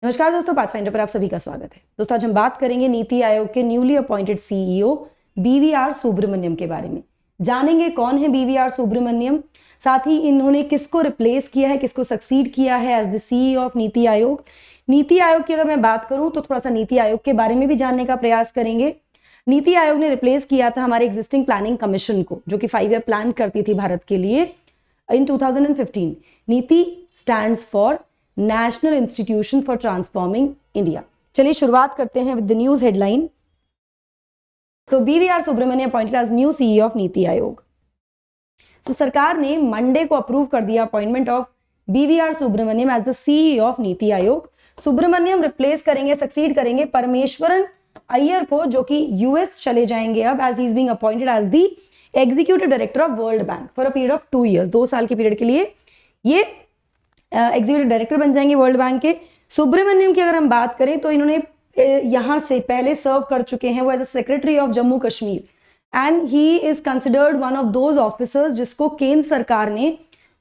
नमस्कार दोस्तों, पाथफाइंडर पर आप सभी का स्वागत है। दोस्तों आज हम बात करेंगे नीति आयोग के newly appointed CEO BVR Subrahmanyam के बारे में। जानेंगे कौन है बीवीआर सुब्रमण्यम, साथ ही इन्होंने किसको रिप्लेस किया है, किसको सक्सीड किया है as the CEO of NITI आयोग। नीति आयोग की अगर मैं बात करूं तो थोड़ा सा नीति आयोग के बारे में भी जानने का प्रयास करेंगे। नीति आयोग ने रिप्लेस किया था हमारे एग्जिस्टिंग प्लानिंग कमीशन को, जो कि 5 ईयर प्लान करती थी भारत के लिए in 2015। NITI stands for national institution for transforming India. चलिए शुरुआत करते हैं with the news headline. So BVR Subrahmanyam appointed as new CEO of NITI Aayog. सो सरकार ने मंडे को अप्रूव कर दिया appointment of BVR Subrahmanyam as the CEO of NITI Aayog. Subramaniam replace करेंगे, सक्सीड करेंगे परमेश्वरन अय्यर को, जो कि यूएस चले जाएंगे अब, as he is being appointed as the executive director of World Bank for a period of 2 years। 2 साल के पीरियड के लिए ये एग्जीक्यूटिव डायरेक्टर बन जाएंगे वर्ल्ड बैंक के। सुब्रमण्यम की अगर हम बात करें तो इन्होंने यहां से पहले सर्व कर चुके हैं वो as a secretary of Jammu Kashmir and he is considered one of those officers जिसको केंद्र सरकार ने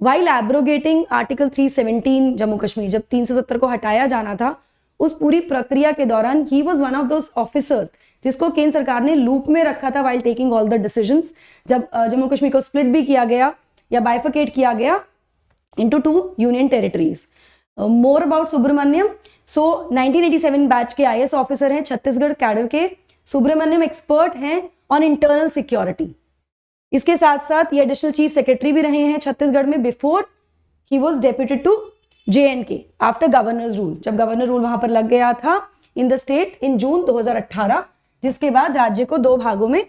while abrogating article 317 Jammu Kashmir, जब 370 को हटाया जाना था, उस पूरी प्रक्रिया के दौरान he was one of those officers जिसको केंद्र सरकार ने लूप में रखा था while taking all the decisions. जब जम्मू कश्मीर को स्प्लिट भी किया गया या बाइफिकेट किया गया into 2 union territories। More about Subrahmanyam. So 1987 batch के आईएएस ऑफिसर हैं, छत्तीसगढ़ कैडर के। सुब्रमण्यम एक्सपर्ट हैं ऑन इंटरनल सिक्योरिटी। इसके साथ साथ ये एडिशनल चीफ सेक्रेटरी भी रहे हैं छत्तीसगढ़ में before he was deputed to J and K after governor's rule. जब गवर्नर रूल वहां पर लग गया था इन द स्टेट इन जून 2018, जिसके बाद राज्य को 2 भागों में,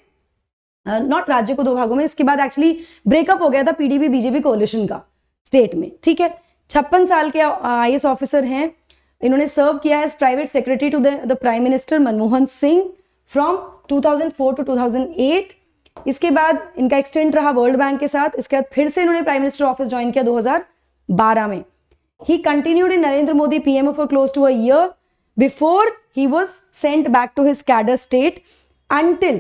नॉट राज्य को 2 भागों में, इसके बाद एक्चुअली ब्रेकअप हो गया था पीडीपी बीजेपी कोalition का स्टेट में। ठीक है, 56 साल के आईएएस ऑफिसर हैं। इन्होंने सर्व किया है private secretary to the prime minister Manmohan Singh from 2004 to 2008। इसके बाद इनका एक्सटेंड रहा वर्ल्ड बैंक के साथ। इसके बाद फिर से इन्होंने प्राइम मिनिस्टर ऑफिस ज्वाइन किया 2012 में। He continued in Narendra Modi PMO for close to a year before he was sent back to his cadre state until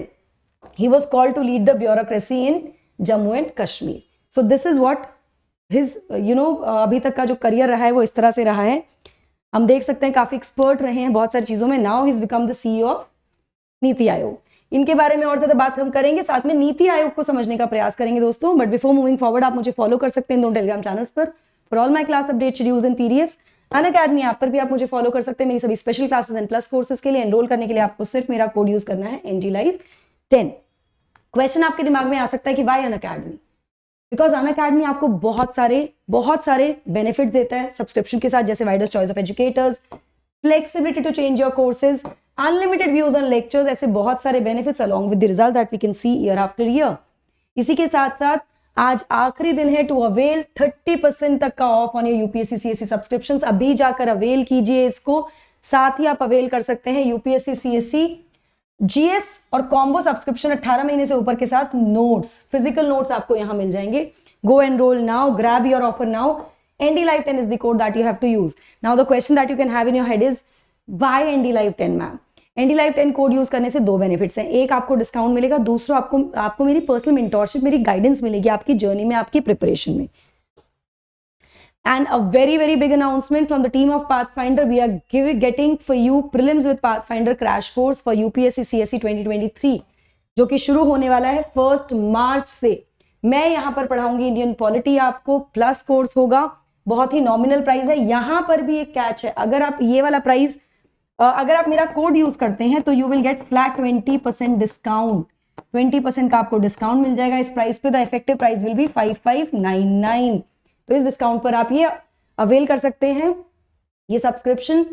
he was called to lead the bureaucracy in Jammu and Kashmir. So this is what his अभी तक का जो career रहा है वो इस तरह से रहा है। हम देख सकते हैं काफी एक्सपर्ट रहे हैं बहुत सारी चीजों में। Now he's become the CEO of NITI आयोग। इनके बारे में और ज्यादा बात हम करेंगे, साथ में नीति आयोग को समझने का प्रयास करेंगे दोस्तों। बट बिफोर मूविंग फॉरवर्ड, आप मुझे फॉलो कर सकते हैं दोनों टेलीग्राम चैनल्स पर for all my class update schedules and PDFs. Unacademy app पर भी आप मुझे फॉलो कर सकते हैं मेरी सभी special classes and plus courses के लिए। एनरोल करने के लिए आपको सिर्फ मेरा कोड यूज करना है NGLive10। क्वेश्चन आपके दिमाग में आ सकता है कि वाई अनअकैडमी? बिकॉज अनअकैडमी आपको बहुत सारे बेनिफिट देता है सब्सक्रिप्शन के साथ, जैसे wider choice of educators, flexibility to change your courses, unlimited views on lectures, ऐसे बहुत सारे benefits along with the result that we can see year after year. इसी के साथ साथ आज आखिरी दिन है टू अवेल 30% तक का of on your UPSC CSC subscription. अभी जाकर अवेल कीजिए इसको। साथ ही आप अवेल कर सकते हैं यूपीएससी सीएससी जीएस और कॉम्बो सब्सक्रिप्शन 18 महीने से ऊपर के साथ नोट्स, फिजिकल नोट्स आपको यहां मिल जाएंगे। Go enroll now, grab your offer now. NDLive10 is the code that you have to use. Now the question that you can have in your head is why NDLive10 ma'am? NDLive10 code use करने से 2 benefits हैं। एक, आपको discount मिलेगा, दूसरा आपको मेरी personal mentorship, मेरी गाइडेंस मिलेगी आपकी जर्नी में, आपकी प्रिपरेशन में। And a very big announcement from the team of Pathfinder. We are getting for you prelims with Pathfinder crash course for UPSC CSE 2023, जो कि शुरू होने वाला है 1 मार्च से। मैं यहाँ पर पढ़ाऊंगी इंडियन पॉलिटी, आपको प्लस कोर्स होगा, बहुत ही नॉमिनल प्राइस है। यहाँ पर भी एक कैच है, अगर आप ये वाला प्राइस, अगर आप मेरा कोड यूज करते हैं तो you will get flat 20% discount. 20% का आपको डिस्काउंट मिल जाएगा इस प्राइस पे। The effective price will be 5599। तो इस डिस्काउंट पर आप ये अवेल कर सकते हैं। ये सब्सक्रिप्शन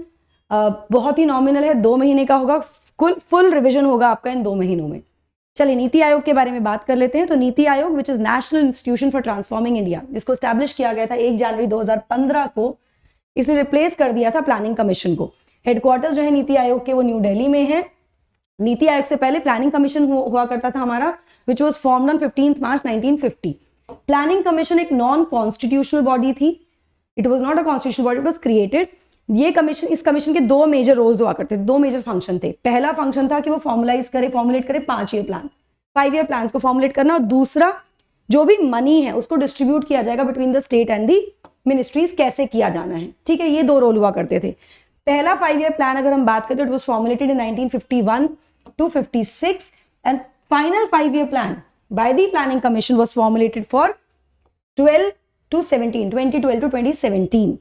बहुत ही नॉमिनल है, 2 महीने का होगा, फुल रिवीजन होगा आपका इन 2 महीनों में। चलिए नीति आयोग के बारे में बात कर लेते हैं। तो NITI Aayog which is national institution for transforming India, इसको स्टैब्लिश किया गया था 1 जनवरी 2015 को। इसने रिप्लेस कर दिया था प्लानिंग कमीशन को। हेडक्वार्टर्स जो है नीति आयोग के वो न्यू दिल्ली में है। नीति आयोग से पहले प्लानिंग कमीशन हुआ करता था हमारा, which was formed on 15 March 1950। Planning commission एक नॉन कॉन्स्टिट्यूशनल बॉडी थी। It was not a constitutional body, it was created. ये कमीशन, इस कमीशन के 2 मेजर रोल्स हुआ करते थे, 2 मेजर फंक्शन थे। पहला फंक्शन था कि वो फॉर्मुलेट करे 5 ईयर प्लान, 5 ईयर प्लान्स को फॉर्मुलेट करना, और दूसरा जो भी मनी है उसको डिस्ट्रीब्यूट किया जाएगा between the state and the ministries, कैसे किया जाना है। ठीक है, ये 2 रोल हुआ करते थे। पहला 5 ईयर प्लान अगर हम बात करें तो it was formulated in 1951 to 56 and final 5 year plan by the planning commission was formulated for 12 to 17 2012 to 2017.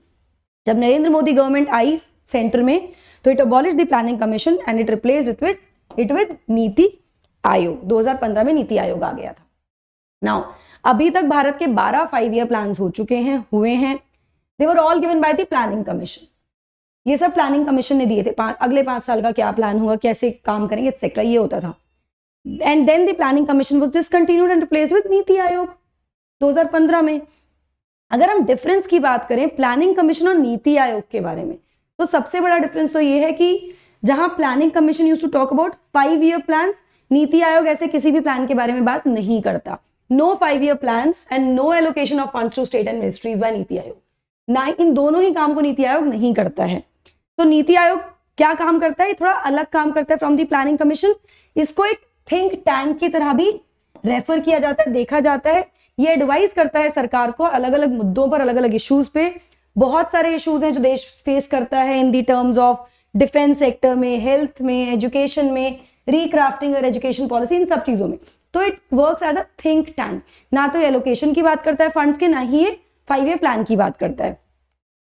जब नरेंद्र मोदी गवर्नमेंट आई सेंटर में तो it abolish the planning commission and it replaced it with NITI Aayog. 2015 में नीति आयोग आ गया था. नाउ अभी तक भारत के 12 5 year plans हो चुके हैं, हुए हैं. They were all given by the planning commission. ये सब प्लानिंग कमीशन ने दिए थे. अगले 5 साल का क्या प्लान होगा, कैसे काम करेंगे एक्सेट्रा, ये होता था. And then the planning commission was discontinued and replaced with NITI Aayog 2015 में. अगर हम डिफरेंस की बात करें प्लानिंग कमीशन और नीति आयोग के बारे में, तो सबसे बड़ा डिफरेंस तो ये है कि जहां planning commission used to talk about 5 year plan, NITI Aayog ऐसे किसी भी प्लान के बारे में बात नहीं करता. No 5 year plans and no allocation of funds to state and ministries by NITI Aayog. ना इन दोनों ही काम को नीति आयोग नहीं करता है. तो नीति आयोग क्या काम करता है, थोड़ा अलग काम करता है फ्रॉम दी प्लानिंग कमीशन. इसको एक थिंक टैंक की तरह भी रेफर किया जाता है, देखा जाता है. ये एडवाइस करता है सरकार को अलग अलग मुद्दों पर, अलग अलग इश्यूज पे. बहुत सारे इश्यूज हैं जो देश फेस करता है in the terms of defence sector में, हेल्थ में, एजुकेशन में, रिक्राफ्टिंग और एजुकेशन पॉलिसी, इन सब चीजों में. तो it works as a think tank. ना तो एलोकेशन की बात करता है फंड्स के, ना ही ये 5 ईयर प्लान की बात करता है.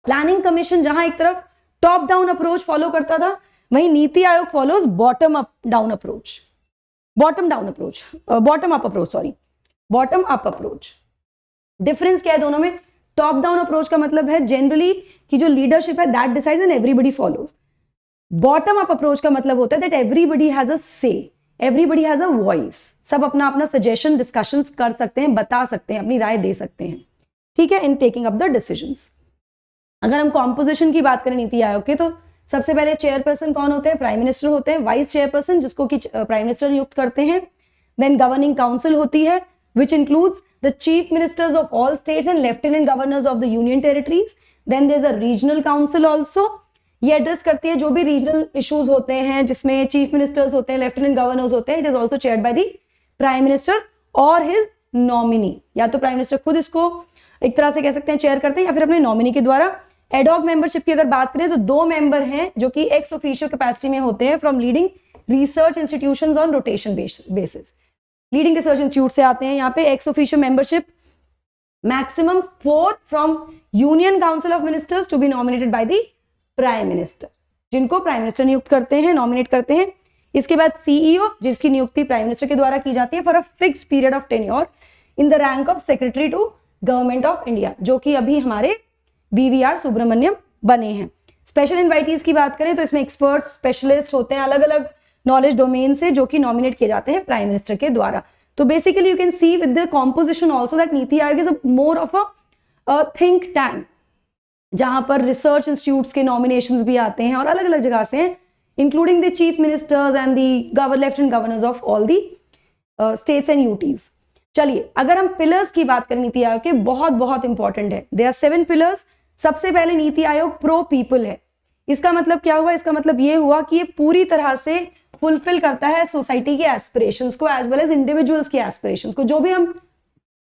प्लानिंग कमीशन जहां एक तरफ टॉप डाउन अप्रोच फॉलो करता था, वहीं NITI Aayog follows bottom up approach. Difference क्या है दोनों में? टॉप डाउन अप्रोच का मतलब है जनरली कि जो लीडरशिप है that decides and everybody follows. Bottom up approach का मतलब होता है दैट एवरीबडी हैज अ से, एवरीबडी हैज अ वॉइस. सब अपना अपना सजेशन डिस्कशंस कर सकते हैं, बता सकते हैं, अपनी राय दे सकते हैं. ठीक है, in taking up the decisions. अगर हम कॉम्पोजिशन की बात करें नीति आयोग के, तो सबसे पहले चेयरपर्सन कौन होते हैं? प्राइम मिनिस्टर होते हैं. वाइस चेयरपर्सन जिसको कि प्राइम मिनिस्टर नियुक्त करते हैं. देन गवर्निंग काउंसिल होती है which includes the chief ministers of all states and lieutenant governors of the union territories. Then there's a regional council also. ये एड्रेस करती है जो भी रीजनल इश्यूज होते हैं जिसमें चीफ मिनिस्टर्स होते हैं, लेफ्टिनेंट गवर्नर्स होते हैं. It is also chaired by the prime minister और हिज नॉमिनी. या तो प्राइम मिनिस्टर खुद इसको एक तरह से कह सकते हैं चेयर करते हैं, या फिर अपने नॉमिनी के द्वारा. एडॉक मेंबरशिप की अगर बात करें तो 2 मेंबर हैं जो कि एक्स ऑफिशियो कैपेसिटी में होते हैं from leading research institutions on rotation basis. Leading research institute से आते हैं. यहाँ पे ex officio membership maximum 4 from union council of ministers to be nominated by the prime minister, जिनको प्राइम मिनिस्टर नियुक्त करते हैं, नॉमिनेट करते हैं. इसके बाद सीईओ जिसकी नियुक्ति प्राइम मिनिस्टर के द्वारा की जाती है for a fix period of tenure in the rank of secretary to government of India, जो कि अभी हमारे बीवीआर सुब्रमण्यम बने हैं. स्पेशल इन्वाइटीज की बात करें तो इसमें एक्सपर्ट्स, स्पेशलिस्ट होते हैं अलग अलग नॉलेज डोमेन से, जो कि नॉमिनेट किए जाते हैं प्राइम मिनिस्टर के द्वारा. तो basically you can see with the composition also that NITI Aayog is more of a think tank, जहां पर रिसर्च इंस्टीट्यूट्स के नॉमिनेशंस भी आते हैं और अलग अलग जगह से हैं, including the chief ministers and the lieutenant governors of all the states and UTs. चलिए अगर हम पिलर्स की बात करें नीति आयोग के, बहुत बहुत इंपॉर्टेंट है. There are 7 pillars. सबसे पहले नीति आयोग प्रो पीपल है. इसका मतलब क्या हुआ? इसका मतलब ये हुआ कि ये पूरी तरह से फुलफिल करता है सोसाइटी के एस्पिरेशंस को एज वेल एज इंडिविजुअल्स के एस्पिरेशंस को. जो भी हम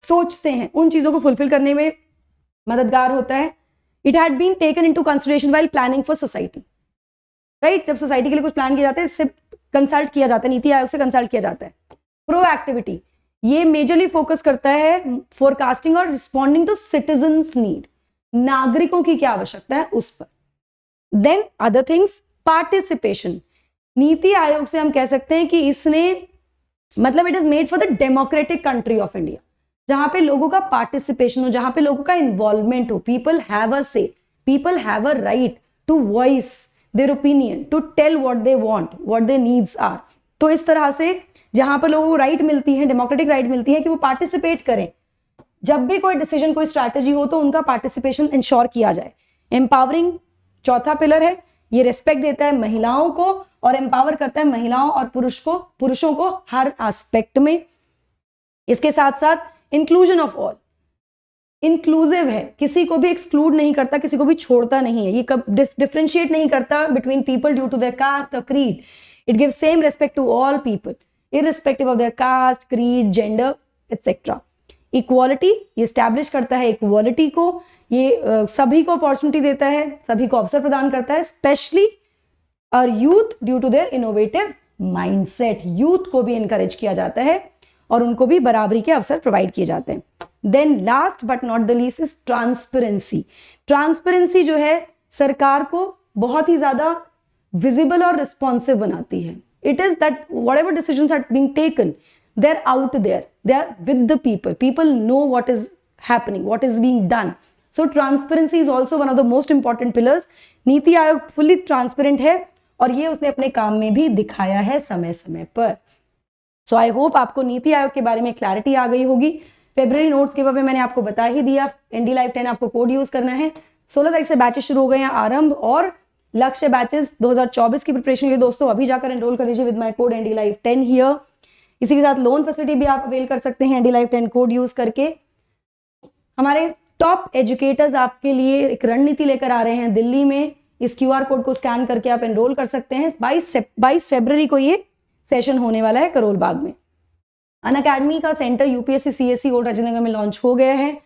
सोचते हैं उन चीजों को फुलफिल करने में मददगार होता है. It had been taken into consideration while planning for society. Right, जब सोसाइटी के लिए कुछ प्लान किया जाता है इससे कंसल्ट किया जाता है, नीति आयोग से कंसल्ट किया जाता है. प्रोएक्टिविटी, ये मेजरली फोकस करता है फोरकास्टिंग और रिस्पॉन्डिंग टू सिटीजंस नीड, नागरिकों की क्या आवश्यकता है उस पर. Then other things, participation. NITI Aayog से हम कह सकते हैं कि इसने मतलब it is made for the democratic country of India, जहां पे लोगों का पार्टिसिपेशन हो, जहां पे लोगों का इन्वॉल्वमेंट हो. People have a say, people have a right to voice their opinion, to tell what they want, what their needs are. तो इस तरह से जहां पर लोगों को राइट मिलती है, डेमोक्रेटिक राइट मिलती है कि वो पार्टिसिपेट करें. जब भी कोई डिसीजन, कोई स्ट्रैटेजी हो तो उनका पार्टिसिपेशन इंश्योर किया जाए. एम्पावरिंग चौथा पिलर है. ये रिस्पेक्ट देता है महिलाओं को और एम्पावर करता है महिलाओं और पुरुषों को हर एस्पेक्ट में. इसके साथ साथ इंक्लूजन ऑफ ऑल, इंक्लूसिव है, किसी को भी एक्सक्लूड नहीं करता, किसी को भी छोड़ता नहीं है. ये कब डिफरेंशिएट नहीं करता between people due to their caste और creed. It gives same respect to all people irrespective of their caste, creed, gender, etc. Equality, ये स्टैब्लिश करता है इक्वालिटी को. ये सभी को अपॉर्चुनिटी देता है, सभी को अवसर प्रदान करता है, स्पेशली और youth due to their innovative mindset. Youth को भी इनकरेज किया जाता है और उनको भी बराबरी के अवसर प्रोवाइड किए जाते हैं। Then last but not the least is transparency. Transparency जो है सरकार को बहुत ही ज्यादा विजिबल और रिस्पॉन्सिव बनाती है। It is that whatever decisions are being taken, they are out there, they are with the people, people know what is happening, what is being done. So transparency is also one of the most important pillars. NITI Aayog fully transparent है और ये उसने अपने काम में भी दिखाया है समय समय पर। सो आई होप आपको नीति आयोग के बारे में क्लैरिटी आ गई होगी। फेब्रुअरी नोट्स गिव अवे मैंने आपको बता ही दिया। एनडी लाइव 10 आपको कोड यूज करना है। 16 तारीख से बैचेस शुरू हो गए हैं आरंभ, और लक्ष्य बैचेस 2024 की प्रिपरेशन के लिए दोस्तों अभी जाकर एनरोल कर लीजिए with my code ND live 10 here. इसी के साथ लोन फैसिलिटी भी आप अवेल कर सकते हैं एनडी लाइव 10 कोड यूज करके। हमारे टॉप एजुकेटर्स आपके लिए एक रणनीति लेकर आ रहे हैं दिल्ली में। इस क्यूआर कोड को स्कैन करके आप एनरोल कर सकते हैं। 22 फरवरी को ये सेशन होने वाला है करोल बाग में। अनअकैडमी का centre UPSC CSC old Rajendra Nagar में लॉन्च हो गया है,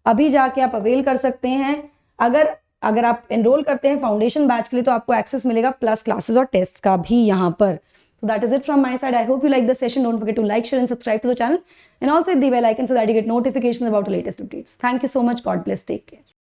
अभी जाके आप अवेल कर सकते हैं। अगर आप एनरोल करते हैं फाउंडेशन बैच के लिए तो आपको एक्सेस मिलेगा प्लस क्लासेस और टेस्ट का भी यहाँ पर। So that is it from my side. I hope you like the session. Don't forget to like, share and subscribe to the channel, and also hit the bell icon so that you get notifications about the latest updates. Thank you so much. God bless. Take care.